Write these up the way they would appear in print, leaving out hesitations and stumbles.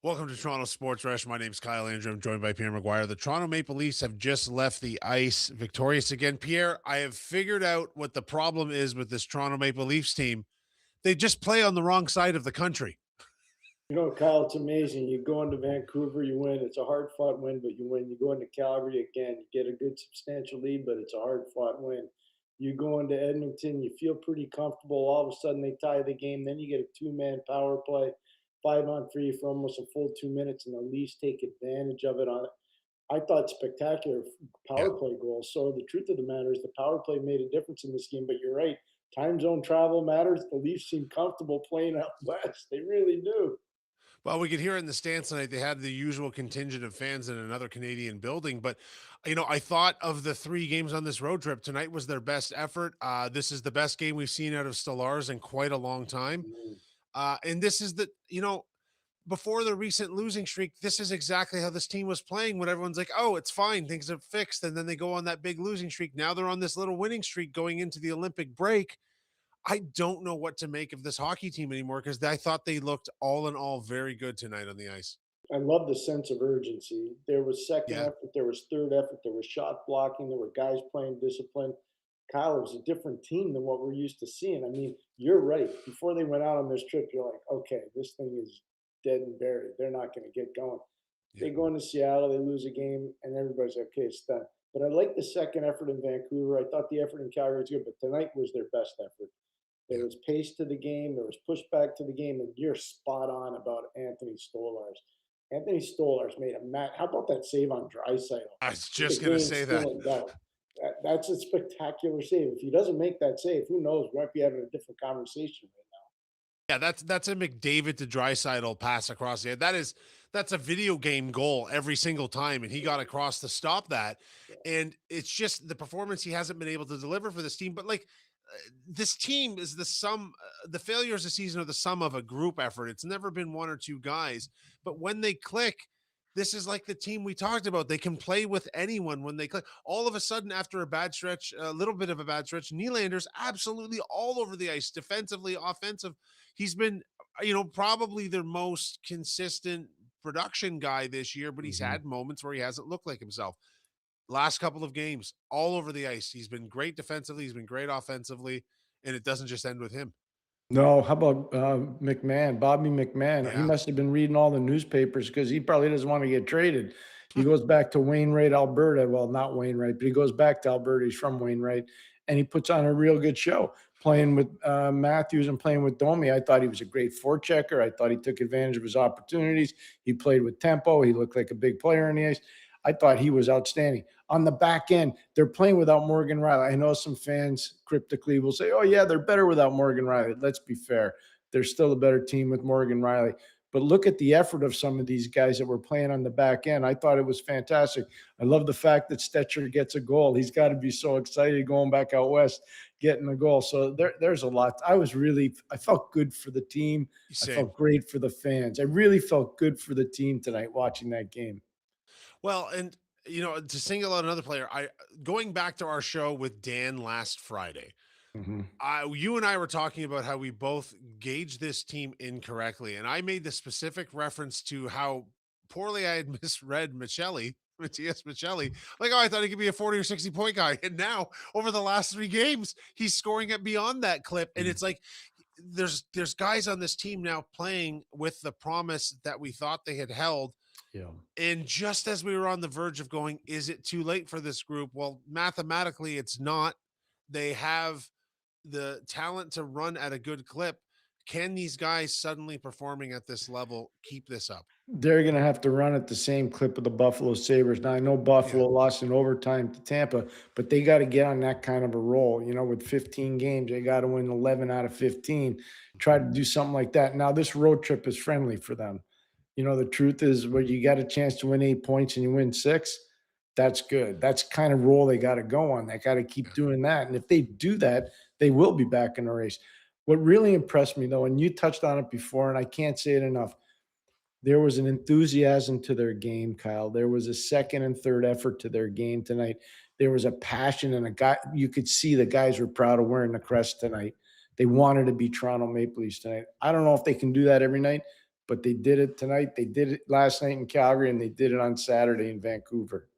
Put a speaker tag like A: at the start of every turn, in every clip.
A: Welcome to Toronto Sports Rush. My name is Kyle Andrew. I'm joined by Pierre McGuire. The Toronto Maple Leafs have just left the ice victorious again. Pierre, I have figured out what the problem is with this Toronto Maple Leafs team. They just play on the wrong side of the country.
B: Kyle, it's amazing. You go into Vancouver, you win. It's a hard fought win, but you win. You go into Calgary again, you get a good substantial lead, but it's a hard fought win. You go into Edmonton, you feel pretty comfortable. All of a sudden, they tie the game. Then you get a two-man power play, 5-on-3 for almost a full 2 minutes, and the Leafs take advantage of it on it. I thought spectacular
A: Yeah.
B: power play goals. So the truth of the matter is the power play made a difference in this game. But you're right, time zone travel matters. The Leafs seem comfortable playing out west. They really do.
A: Well, we could hear it in the stands tonight. They had the usual contingent of fans in another Canadian building. But, I thought of the three games on this road trip, tonight was their best effort. This is the best game we've seen out of Stellars in quite a long time.
B: Mm.
A: And this is before the recent losing streak, this is exactly how this team was playing when everyone's like, oh, it's fine, things are fixed. And then they go on that big losing streak. Now they're on this little winning streak going into the Olympic break. I don't know what to make of this hockey team anymore because I thought they looked all in all very good tonight on the ice.
B: I love the sense of urgency. There was second
A: Yeah.
B: effort, there was third effort, there was shot blocking, there were guys playing discipline. Kyle, it was a different team than what we're used to seeing. I mean, you're right. Before they went out on this trip, you're like, okay, this thing is dead and buried. They're not going to get going.
A: Yeah.
B: They go into Seattle, they lose a game, and everybody's like, okay, it's done. But I like the second effort in Vancouver. I thought the effort in Calgary was good, but tonight was their best effort.
A: Yeah.
B: There was pace to the game. There was pushback to the game, and you're spot on about Anthony Stolarz. Anthony Stolarz made a match. How about that save on Draisaitl?
A: I was
B: The
A: just going to
B: game's
A: say that.
B: still in doubt. That's a spectacular save. If he doesn't make that save, who knows? We might be having a different conversation right
A: Yeah, that's a McDavid to Drysaitel pass across the head. That's a video game goal every single time, and he got across to stop that.
B: now.
A: And it's just the performance he hasn't been able to deliver for this team. But this team is the sum. The failures this season are the sum of a group effort. It's never been one or two guys, but when they click, this is like the team we talked about. They can play with anyone when they click. All of a sudden, after a bad stretch, a little bit of a bad stretch, Nylander's absolutely all over the ice, defensively, offensive. He's been, probably their most consistent production guy this year, but he's
C: Mhm.
A: had moments where he hasn't looked like himself. Last couple of games, all over the ice. He's been great defensively, he's been great offensively, and it doesn't just end with him.
C: No, how about, McMahon, Bobby McMahon? He
A: Yeah.
C: must have been reading all the newspapers because he probably doesn't wanna get traded. He goes back to Wainwright, Alberta. Well, not Wainwright, but he goes back to Alberta. He's from Wainwright, and he puts on a real good show playing with, Matthews and playing with Domi. I thought he was a great forechecker. I thought he took advantage of his opportunities. He played with tempo. He looked like a big player on the ice. I thought he was outstanding. On the back end, they're playing without Morgan Riley. I know some fans cryptically will say, oh, yeah, they're better without Morgan Riley. Let's be fair. They're still a better team with Morgan Riley. But look at the effort of some of these guys that were playing on the back end. I thought it was fantastic. I love the fact that Stetcher gets a goal. He's got to be so excited going back out west, getting a goal. So there's a lot. I felt good for the team. I
A: Same.
C: felt great for the fans. I really felt good for the team tonight watching that game.
A: Well, and to single out another player, I going back to our show with Dan last Friday.
C: Mhm.
A: You and I were talking about how we both gauged this team incorrectly, and I made the specific reference to how poorly I had misread Matthias Michelli. Like, oh, I thought he could be a 40 or 60 point guy, and now over the last three games, he's scoring it beyond that clip, and
C: Mhm.
A: it's like there's guys on this team now playing with the promise that we thought they had held.
C: Yeah.
A: And just as we were on the verge of going, is it too late for this group? Well, mathematically, it's not. They have the talent to run at a good clip. Can these guys suddenly performing at this level keep this up?
C: They're gonna have to run at the same clip of the Buffalo Sabres. Now, I know
A: Yeah.
C: Buffalo lost in overtime to Tampa, but they gotta get on that kind of a roll. With 15 games, they gotta win 11 out of 15. Try to do something like that. Now, this road trip is friendly for them. The truth is, when you got a chance to win 8 points and you win 6, that's good. That's kind of roll they gotta go on. They gotta keep doing that, and if they do that, they will be back in the race. What really impressed me, though, and you touched on it before, and I can't say it enough, there was an enthusiasm to their game, Kyle. There was a second and third effort to their game tonight. There was a passion and a guy. You could see the guys were proud of wearing the crest tonight. They wanted to be Toronto Maple Leafs tonight. I don't know if they can do that every night, but they did it tonight. They did it last night in Calgary, and they did it on Saturday in Vancouver.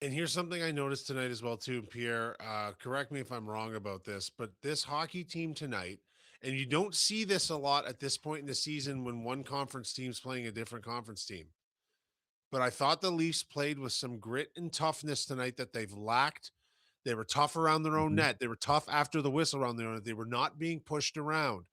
A: And here's something I noticed tonight as well too, Pierre. Correct me if I'm wrong about this, but this hockey team tonight, and you don't see this a lot at this point in the season when one conference team's playing a different conference team. But I thought the Leafs played with some grit and toughness tonight that they've lacked. They were tough around their own
C: Mhm.
A: net. They were tough after the whistle around their own net. They were not being pushed around.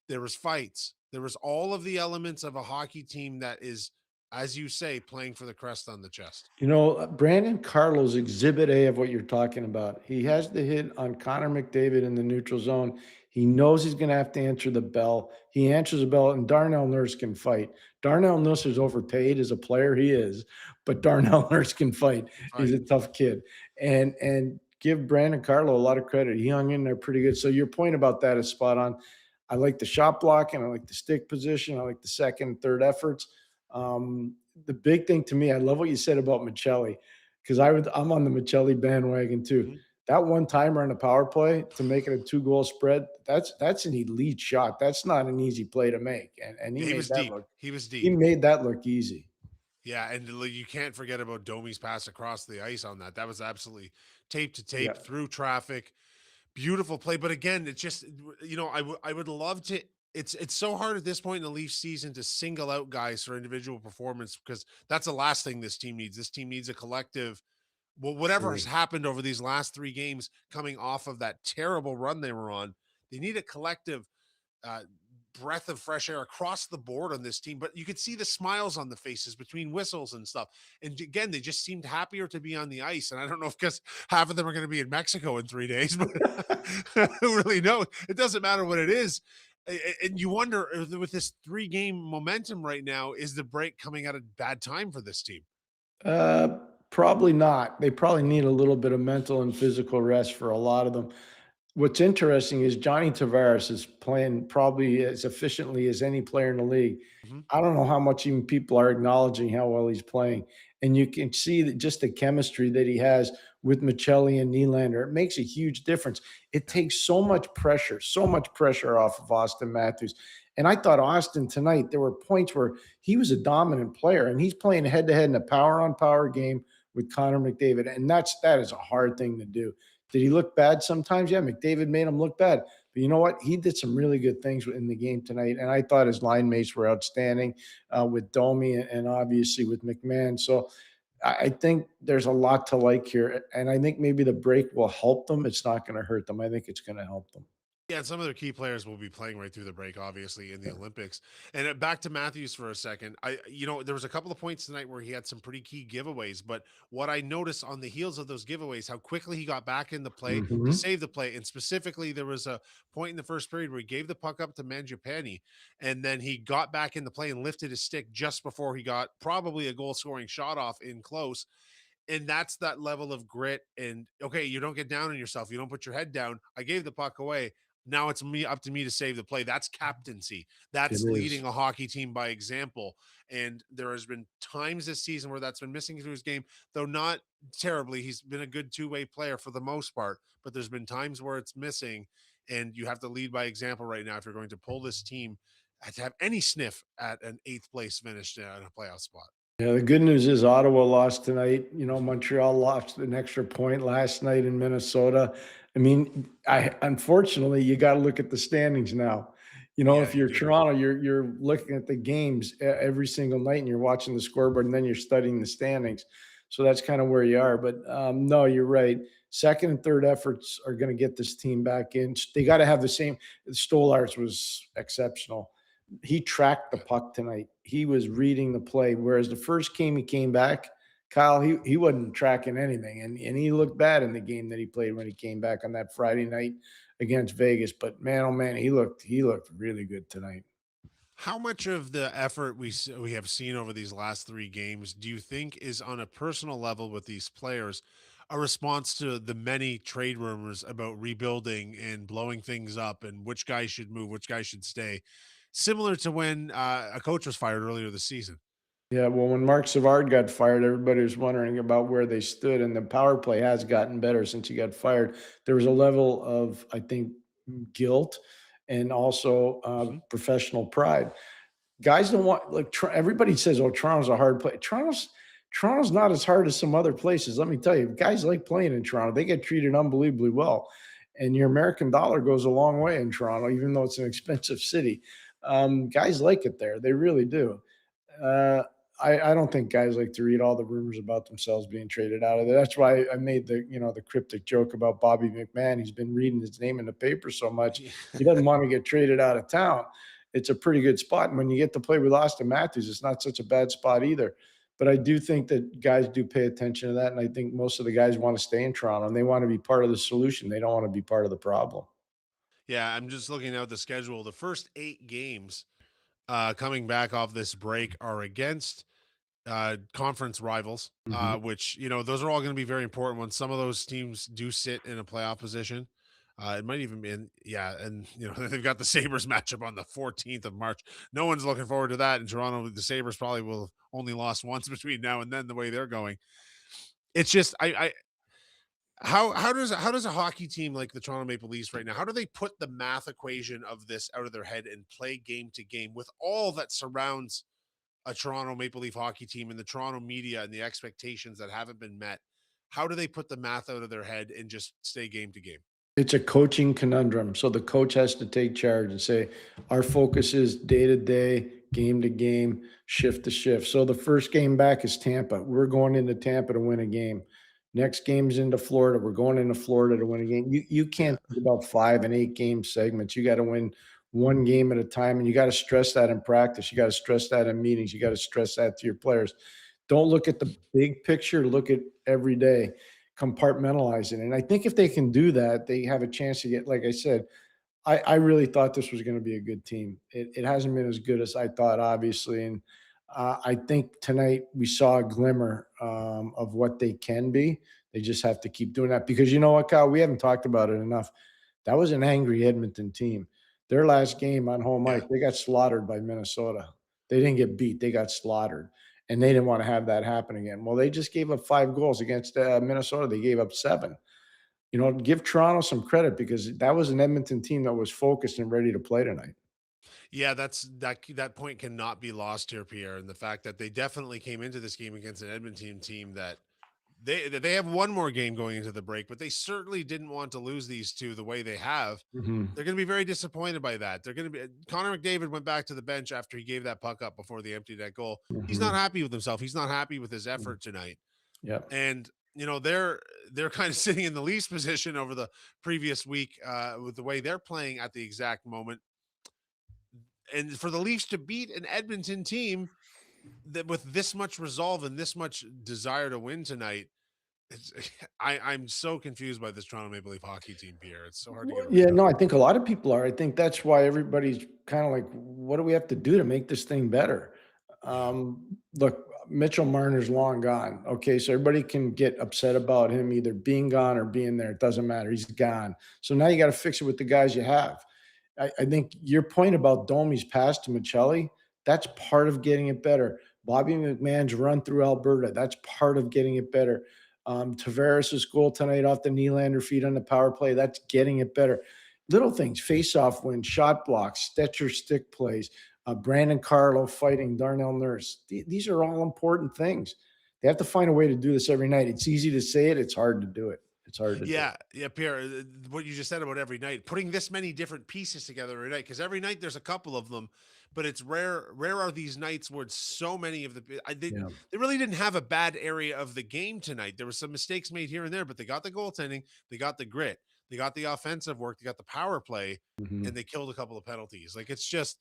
A: There was fights. There was all of the elements of a hockey team that is, as you say, playing for the crest on the chest.
C: Brandon Carlo's exhibit A of what you're talking about. He has the hit on Connor McDavid in the neutral zone. He knows he's going to have to answer the bell. He answers the bell, and Darnell Nurse can fight. Darnell Nurse is overpaid as a player. He is, but Darnell Nurse can fight. He's
A: Right.
C: a tough kid. And give Brandon Carlo a lot of credit. He hung in there pretty good. So your point about that is spot on. I like the shot blocking. I like the stick position. I like the second and third efforts. The big thing to me, I love what you said about Michelli, because I'm on the Michelli bandwagon too.
A: Mhm.
C: That one timer on the power play to make it a 2-goal spread, that's an elite shot. That's not an easy play to make. And
A: He was deep. He was
C: he
A: deep.
C: made that look easy.
A: Yeah, and you can't forget about Domi's pass across the ice on that. That was absolutely tape to
C: Yeah.
A: tape through traffic. Beautiful play, but again, it's just I would love to. It's so hard at this point in the Leafs season to single out guys for individual performance because that's the last thing this team needs. This team needs a collective. Well, whatever has
C: Sure.
A: happened over these last 3 games, coming off of that terrible run they were on, they need a collective uh, breath of fresh air across the board on this team. But you could see the smiles on the faces between whistles and stuff. And again, they just seemed happier to be on the ice. And I don't know if because half of them are going to be in Mexico in 3 days, but who really knows? It doesn't matter what it is. And you wonder with this 3 game momentum right now, is the break coming at a bad time for this team?
C: Uh, Probably not. They probably need a little bit of mental and physical rest for a lot of them. What's interesting is Johnny Tavares is playing probably as efficiently as any player in the league.
A: Mhm.
C: I don't know how much even people are acknowledging how well he's playing. And you can see that just the chemistry that he has with Michelli and Nylander, it makes a huge difference. It takes so much pressure off of Austin Matthews. And I thought Austin tonight, there were points where he was a dominant player and he's playing head to head in a power on power game with Connor McDavid. And that is a hard thing to do. Did he look bad sometimes? Yeah, McDavid made him look bad. But you know what? He did some really good things in the game tonight. And I thought his line mates were outstanding with Domi and obviously with McMahon. So I think there's a lot to like here. And I think maybe the break will help them. It's not going to hurt them. I think it's going to help them.
A: Yeah, and some of their key players will be playing right through the break, obviously, in the Olympics. And back to Matthews for a second. There was a couple of points tonight where he had some pretty key giveaways. But what I noticed on the heels of those giveaways, how quickly he got back in the play to
C: Mhm.
A: save the play. And specifically, there was a point in the first period where he gave the puck up to Mangiapane, and then he got back in the play and lifted his stick just before he got probably a goal scoring shot off in close. And that's that level of grit. And okay, you don't get down on yourself. You don't put your head down. I gave the puck away. Now it's me up to me to save the play. That's captaincy.
C: It
A: That's
C: is.
A: leading a hockey team by example. And there has been times this season where that's been missing through his game, though not terribly. He's been a good two-way player for the most part, but there's been times where it's missing. And you have to lead by example right now if you're going to pull this team to have any sniff at an eighth place finish in a playoff spot.
C: Yeah, the good news is Ottawa lost tonight.
A: Mhm.
C: Montreal lost an extra point last night in Minnesota. I mean, I unfortunately you got to look at the standings now.
A: Yeah,
C: If
A: you
C: you're
A: do.
C: Toronto, you're looking at the games every single night, and you're watching the scoreboard, and then you're studying the standings. So that's kind of where you are. But no, you're right. Second and third efforts are going to get this team back in. They got to have the same. Stolarz was exceptional. He tracked the
A: Yeah.
C: puck tonight. He was reading the play. Whereas the first game he came back, Kyle, he wasn't tracking anything. And he looked bad in the game that he played when he came back on that Friday night against Vegas. But man, oh man, he looked really good tonight.
A: How much of the effort we have seen over these last 3 games do you think is on a personal level with these players, a response to the many trade rumors about rebuilding and blowing things up and which guys should move, which guys should stay, similar to when a coach was fired earlier this season?
C: Yeah, well, when Mark Savard got fired, everybody was wondering about where they stood, and the power play has gotten better since he got fired. There was a level of, I think, guilt and also
A: Hmm.
C: professional pride. guys don't want like everybody says, "Oh, Toronto's a hard play." Toronto's not as hard as some other places. Let me tell you, guys like playing in Toronto. They get treated unbelievably well, and your American dollar goes a long way in Toronto, even though it's an expensive city. Guys like it there. They really do. Uh, I don't think guys like to read all the rumors about themselves being traded out of there. That's why I made the cryptic joke about Bobby McMahon. He's been reading his name in the paper so much, he doesn't want to get traded out of town. It's a pretty good spot. And when you get to play with Austin Matthews, it's not such a bad spot either. But I do think that guys do pay attention to that. And I think most of the guys want to stay in Toronto and they want to be part of the solution. They don't want to be part of the problem.
A: Yeah, I'm just looking at the schedule. The first 8 games coming back off this break are against conference rivals,
C: Mhm.
A: which, those are all going to be very important ones. Some of those teams do sit in a playoff position. It might even be yeah. And, they've got the Sabres matchup on the 14th of March. No one's looking forward to that in Toronto. The Sabres probably will have only lost once between now and then, the way they're going. It's just, how does a hockey team like the Toronto Maple Leafs right now, how do they put the math equation of this out of their head and play game to game with all that surrounds a Toronto Maple Leaf hockey team and the Toronto media and the expectations that haven't been met? How do they put the math out of their head and just stay game to game?
C: It's a coaching conundrum. So the coach has to take charge and say, our focus is day to day, game to game, shift to shift. So the first game back is Tampa. We're going into Tampa to win a game. Next game's into Florida. We're going into Florida to win a game. You
A: Yeah.
C: can't think about 5 and 8 game segments. You got to win one game at a time, and you got to stress that in practice. You got to stress that in meetings. You got to stress that to your players. Don't look at the big picture. Look at every day, compartmentalizing. And I think if they can do that, they have a chance to get, like I said, I really thought this was going to be a good team. It hasn't been as good as I thought, obviously. And I think tonight we saw a glimmer of what they can be. They just have to keep doing that because you know what, Kyle, we haven't talked about it enough. That was an angry Edmonton team. Their last game on home ice,
A: Yeah.
C: they got slaughtered by Minnesota. They didn't get beat, they got slaughtered. And they didn't want to have that happen again. Well, they just gave up 5 goals against Minnesota. They gave up 7. Give Toronto some credit because that was an Edmonton team that was focused and ready to play tonight.
A: Yeah, that point cannot be lost here, Pierre. And the fact that they definitely came into this game against an Edmonton team that they have one more game going into the break, but they certainly didn't want to lose these two the way they have.
C: Mhm.
A: They're going to be very disappointed by that. They're going to be Connor McDavid went back to the bench after he gave that puck up before the empty net goal. He's not
C: Mhm.
A: happy with himself. He's not happy with his
C: Mhm.
A: effort tonight.
C: Yep.
A: And they're kind of sitting in the Leafs position over the previous week with the way they're playing at the exact moment. And for the Leafs to beat an Edmonton team that with this much resolve and this much desire to win tonight, it's, I'm so confused by this Toronto Maple Leaf hockey team, Pierre. It's so hard to get a
C: Yeah,
A: read on.
C: no, I think a lot of people are. I think that's why everybody's kind of like, what do we have to do to make this thing better?
A: Yeah.
C: Look, Mitchell Marner's long gone. Okay, so everybody can get upset about him either being gone or being there. It doesn't matter. He's gone. So now you got to fix it with the guys you have. I think your point about Domi's pass to Michelli, that's part of getting it better. Bobby McMahon's run through Alberta, that's part of getting it better. Tavares' goal tonight off the Nylander feed on the power play, that's getting it better. Little things, face-off wins, shot blocks, Stetcher stick plays, Brandon Carlo fighting Darnell Nurse. These are all important things. They have to find a way to do this every night. It's easy to say it. It's hard to do it. It's hard to do it.
A: Yeah, Pierre. What you just said about every night, putting this many different pieces together every night, because every night there's a couple of them, but it's rare. Rare are these nights where it's so many of the.
C: Yeah.
A: They really didn't have a bad area of the game tonight. There were some mistakes made here and there, but they got the goaltending, they got the grit, they got the offensive work, they got the power play,
C: Mhm.
A: and they killed a couple of penalties. Like it's just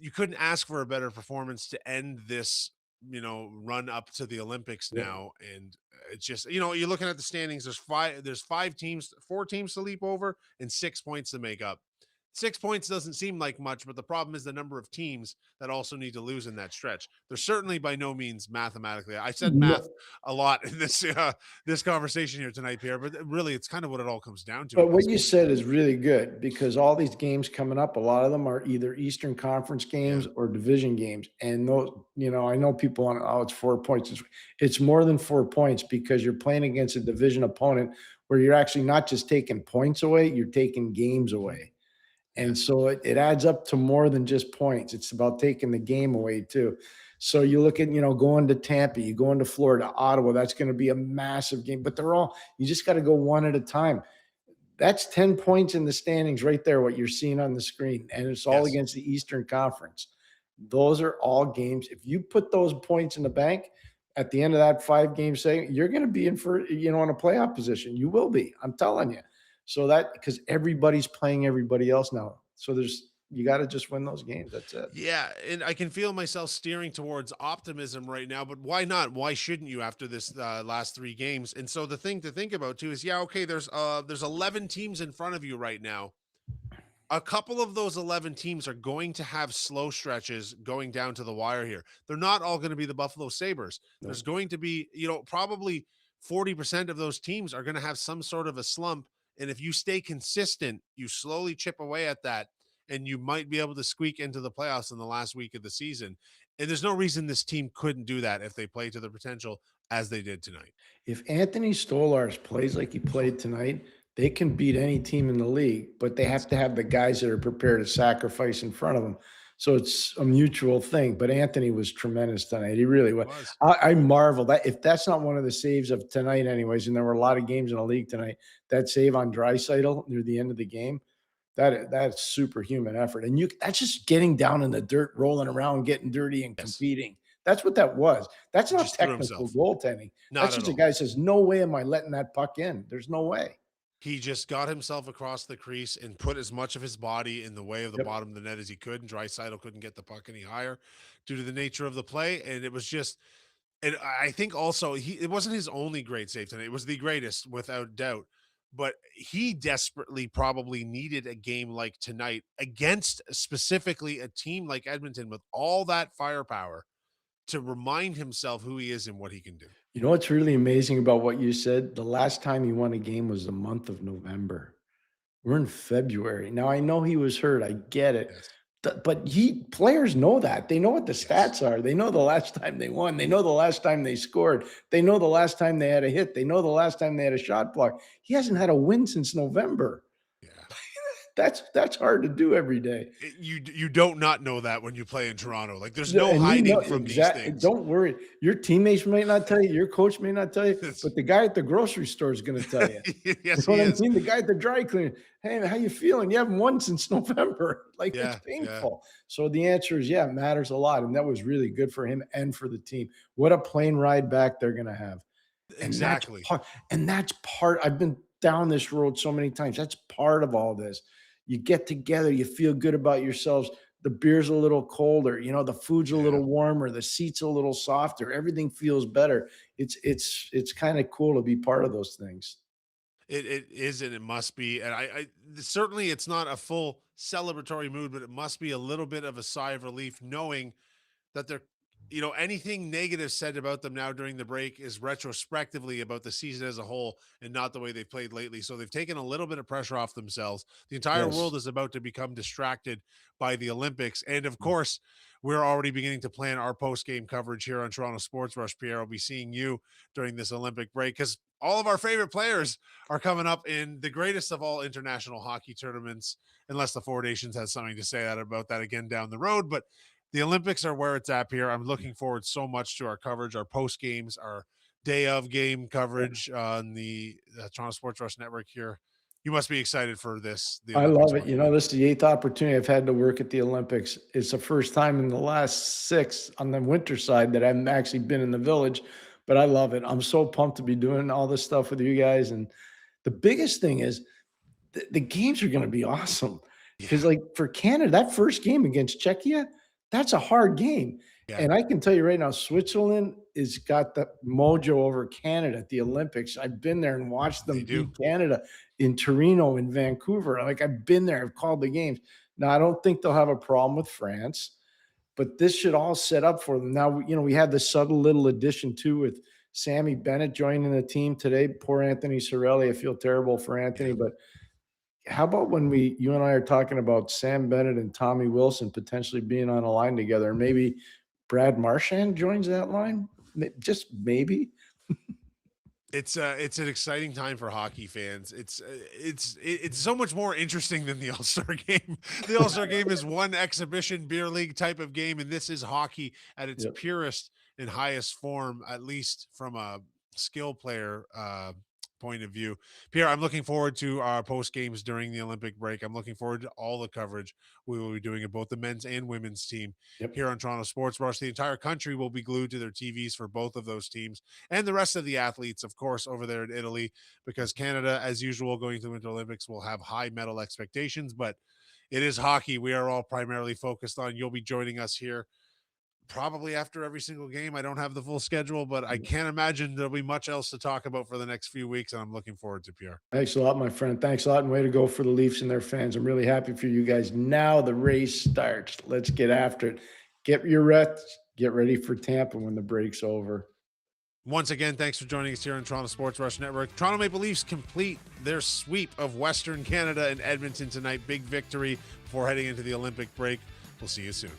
A: you couldn't ask for a better performance to end this run up to the Olympics
C: Yeah.
A: now. And it's just you're looking at the standings. There's 5 teams, 4 teams to leap over and 6 points to make up. 6 points doesn't seem like much, but the problem is the number of teams that also need to lose in that stretch. They're certainly by no means mathematically. I said math
C: No,
A: a lot in this conversation here tonight, Pierre, but really it's kind of what it all comes down to
C: but
A: at
C: what
A: this
C: you
A: point.
C: said is really good because all these games coming up, a lot of them are either Eastern Conference
A: Yeah.
C: games or division games. And those, I know people on, oh, it's 4 points. It's more than 4 points because you're playing against a division opponent where you're actually not just taking points away, you're taking games away. And so it adds up to more than just points. It's about taking the game away too. So you look at, going to Tampa, you go into Florida, Ottawa, that's going to be a massive game, but you just got to go one at a time. That's 10 points in the standings right there, what you're seeing on the screen. And it's all
A: Yes.
C: against the Eastern Conference. Those are all games. If you put those points in the bank at the end of that 5-game segment, you're going to be in for, in a playoff position. You will be, I'm telling you. So because everybody's playing everybody else now. So you got to just win those games. That's it.
A: Yeah, and I can feel myself steering towards optimism right now, but why not? Why shouldn't you after this last 3 games? And so the thing to think about too is, yeah, okay, there's 11 teams in front of you right now. A couple of those 11 teams are going to have slow stretches going down to the wire here. They're not all going to be the Buffalo Sabres.
C: No.
A: There's going to be, probably 40% of those teams are going to have some sort of a slump. And if you stay consistent, you slowly chip away at that, and you might be able to squeak into the playoffs in the last week of the season. And there's no reason this team couldn't do that if they play to their potential as they did tonight.
C: If Anthony Stolarz plays like he played tonight, they can beat any team in the league, but they have to have the guys that are prepared to sacrifice in front of them. So it's a mutual thing. But Anthony was tremendous tonight. He really was. I marvel that if that's not one of the saves of tonight, anyways, and there were a lot of games in the league tonight, that save on Draisaitl near the end of the game, that's superhuman effort. And that's just getting down in the dirt, rolling around, getting dirty, and competing. That's what that was. That's not technical goaltending. That's just a guy says, no way am I letting that puck in. There's no way.
A: He just got himself across the crease and put as much of his body in the way of the bottom of the net as he could. And Draisaitl couldn't get the puck any higher due to the nature of the play. And it was just, and I think also it wasn't his only great save tonight. It was the greatest without doubt. But he desperately probably needed a game like tonight against specifically a team like Edmonton with all that firepower to remind himself who he is and what he can do.
C: You know what's really amazing about what you said? The last time he won a game was the month of November. We're in February. Now, I know he was hurt. I get it.
A: Yes.
C: But players know that. They know what the stats are. They know the last time they won. They know the last time they scored. They know the last time they had a hit. They know the last time they had a shot block. He hasn't had a win since November.
A: Yeah.
C: That's hard to do every day.
A: You don't not know that when you play in Toronto. Like there's no hiding from these things.
C: Don't worry. Your teammates may not tell you. Your coach may not tell you. But the guy at the grocery store is going to tell you.
A: Yes,
C: you know what I mean? The guy at the dry cleaner. Hey, how you feeling? You haven't won since November. Like it's painful. Yeah. So the answer is, it matters a lot. And that was really good for him and for the team. What a plane ride back they're going to have.
A: Exactly.
C: And that's part. I've been down this road so many times. That's part of all this. You get together, you feel good about yourselves. The beer's a little colder, the food's a little warmer, the seat's a little softer, everything feels better. It's kind of cool to be part of those things.
A: It is, and it must be. And I certainly it's not a full celebratory mood, but it must be a little bit of a sigh of relief knowing that they're, anything negative said about them now during the break is retrospectively about the season as a whole and not the way they've played lately. So they've taken a little bit of pressure off themselves. The entire world is about to become distracted by the Olympics. And of course, we're already beginning to plan our post-game coverage here on Toronto Sports Rush. Pierre, I'll be seeing you during this Olympic break because all of our favorite players are coming up in the greatest of all international hockey tournaments, unless the Four Nations has something to say about that again down the road. But the Olympics are where it's at here. I'm looking forward so much to our coverage, our post games, our day of game coverage on the Toronto Sports Rush Network here. You must be excited for this.
C: I love it. This is the 8th opportunity I've had to work at the Olympics. It's the first time in the last 6 on the winter side that I've actually been in the village, but I love it. I'm so pumped to be doing all this stuff with you guys. And the biggest thing is the games are going to be awesome because for Canada, that first game against Czechia, that's a hard game. Yeah. And I can tell you right now, Switzerland has got the mojo over Canada at the Olympics. I've been there and watched them beat Canada in Torino and Vancouver. I've been there. I've called the games. Now, I don't think they'll have a problem with France, but this should all set up for them. Now, we had the subtle little addition too with Sammy Bennett joining the team today. Poor Anthony Cirelli. I feel terrible for Anthony, but how about when you and I are talking about Sam Bennett and Tommy Wilson potentially being on a line together? Maybe Brad Marchand joins that line? Just maybe.
A: It's an exciting time for hockey fans. It's so much more interesting than the All-Star game. The All-Star game is one exhibition beer league type of game, and this is hockey at its
C: Yep.
A: purest and highest form, at least from a skill player point of view. Pierre, I'm looking forward to our post games during the Olympic break. I'm looking forward to all the coverage we will be doing of both the men's and women's team
C: Yep.
A: here on Toronto Sports Rush. The entire country will be glued to their TVs for both of those teams and the rest of the athletes, of course, over there in Italy, because Canada, as usual, going to the Winter Olympics will have high medal expectations, but it is hockey we are all primarily focused on. You'll be joining us here probably after every single game. I don't have the full schedule, but I can't imagine there'll be much else to talk about for the next few weeks, and I'm looking forward to Pierre.
C: Thanks a lot, my friend. Thanks a lot, and way to go for the Leafs and their fans. I'm really happy for you guys. Now the race starts. Let's get after it. Get your reps. Get ready for Tampa when the break's over.
A: Once again, thanks for joining us here on Toronto Sports Rush Network. Toronto Maple Leafs complete their sweep of Western Canada and Edmonton tonight. Big victory before heading into the Olympic break. We'll see you soon.